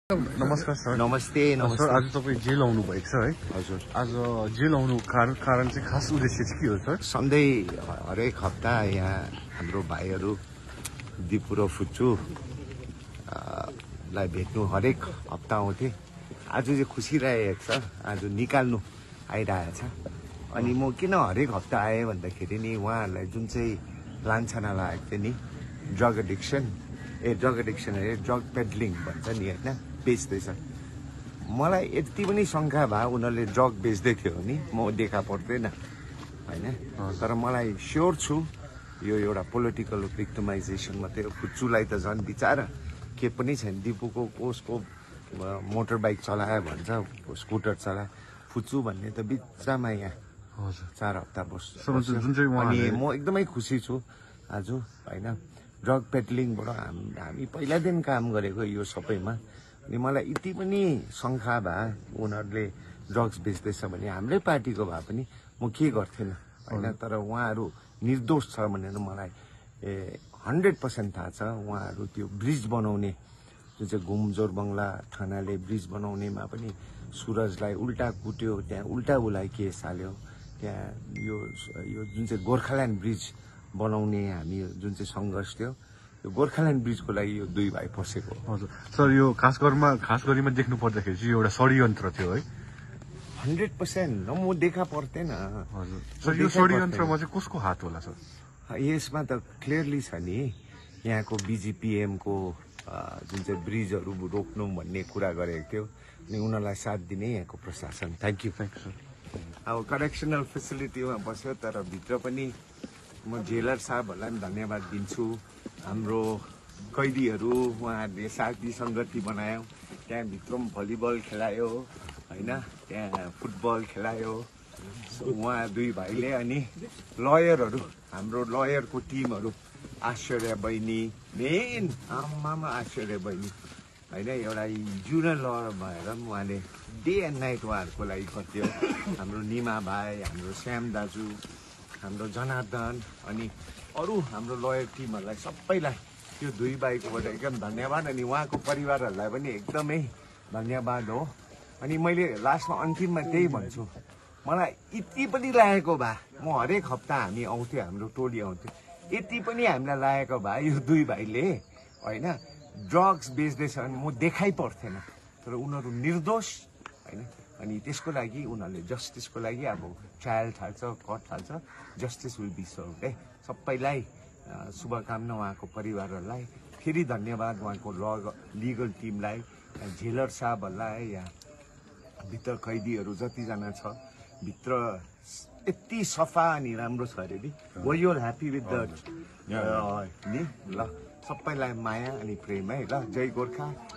नमस्कार सर। नमस्ते नमस्ते सर, आज तपाईँ जेल आउनु भएको छ है? हजुर। आज जेल आउनु कारण चाहिँ खास उद्देश्य चाहिँ के हो सर? सधैँ हरेक हप्ता यहाँ हाम्रो भाइहरू दिपु र फुच्चु लाई भेट्नु हरेक हप्ता आउँथे। आज चाहिँ खुसी लागेको छ, आज निकाल्नु आइरहेछ। अनि म किन हरेक हप्ता आएँ भन्दाखेरि नि उहाँहरूलाई जुन चाहिँ लान्छना लागेको थियो नि, ड्रग एडिक्सन अरे ड्रग पेडलिङ भन्छ नि होइन, बेच्दैछ। मलाई यति पनि शङ्का भयो उनीहरूले ड्रग बेच्दै थियो नि, म देखा पर्दैन होइन। तर मलाई स्योर छु यो एउटा पोलिटिकल भिक्टिमाइजेसन मात्रै हो। फुच्चुलाई त झन् बिचारा के पनि छैन। दिपुको कोसको मोटर बाइक चलायो भन्छ, स्कुटर चलायो। फुच्चु भन्ने त बिचमा यहाँ 4 हप्ता बस्छ। अनि म एकदमै खुसी छु आज होइन। ड्रग पेडलिङबाट हामी पहिलादेखि काम गरेको यो सबैमा। अनि मलाई यति पनि शङ्का भए उनीहरूले ड्रग्स बेच्दैछ भने हाम्रै पार्टीको भए पनि म के गर्थेन होइन। तर उहाँहरू निर्दोष छ भनेर मलाई 100% थाहा छ। उहाँहरू त्यो ब्रिज बनाउने जुन चाहिँ घुम जोरबङ्गला थानाले ब्रिज बनाउनेमा पनि सुरजलाई उल्टा कुट्यो, त्यहाँ उल्टा उसलाई केस हाल्यो। त्यहाँ यो जुन चाहिँ गोर्खाल्यान्ड ब्रिज बनाउने हामी जुन चाहिँ सङ्घर्ष थियो, यो गोर्खाल्यान्ड ब्रिजको लागि यो 2 भाइ पसेको। हजुर सर, यो खास गरीमा देख्नु पर्दाखेरि चाहिँ एउटा षड्यन्त्र थियो है? 100% म देखा पर्दैन। हजुर सर, यो षड्यन्त्रमा चाहिँ कसको हात होला सर? यसमा त क्लियरली छ नि, यहाँको बिजिपिएमको जुन चाहिँ ब्रिजहरू रोक्नु भन्ने कुरा गरेको थियो। अनि उनीहरूलाई साथ दिने यहाँको प्रशासन। Thank you sir. अब करेक्सनल फेसिलिटीमा बस्यो, तर भित्र पनि म जेलर साहबहरूलाई पनि धन्यवाद दिन्छु। हाम्रो कैदीहरू उहाँहरूले साथी सङ्गति बनायो। त्यहाँ भित्र पनि भलिबल खेलायो होइन, त्यहाँ फुटबल खेलायो उहाँ 2 भाइले। अनि लयरहरू, हाम्रो लयरको टिमहरू, आश्चर्य बहिनी मेन, आमामा आश्चर्य बहिनी होइन, एउटा जुनियर लयर भएर पनि उहाँले डे एन्ड नाइट उहाँहरूको लागि गर्थ्यो। हाम्रो निमा भाइ, हाम्रो श्याम दाजु, हाम्रो जनार्दन अनि अरू हाम्रो लयर टिमहरूलाई सबैलाई त्यो 2 भाइकोबाट एकदम धन्यवाद। अनि उहाँको परिवारहरूलाई पनि एकदमै धन्यवाद हो। अनि मैले लास्टमा अन्तिममा त्यही भन्छु, मलाई यति पनि लागेको भए म हरेक हप्ता हामी आउँथ्यो, हाम्रो टोली आउँथ्यो, यति पनि हामीलाई लागेको भए यो 2 भाइले होइन ड्रग्स बेच्दैछन् म देखाइ पर्थेन। तर उनीहरू निर्दोष होइन। अनि त्यसको लागि उनीहरूले जस्टिसको लागि अब ट्रायल थाल्छ, कोर्ट थाल्छ, जस्टिस विल बी सर्भड है। सबैलाई शुभकामना, उहाँको परिवारहरूलाई फेरि धन्यवाद, उहाँको लिगल टिमलाई, जेलर साहबहरूलाई, यहाँ भित्र कैदीहरू जतिजना छ भित्र यति सफा अनि राम्रो छ अरे नि। वर यु ह्याप्पी विथ द नि? ल सबैलाई माया अनि प्रेम है। ल जय गोर्खा।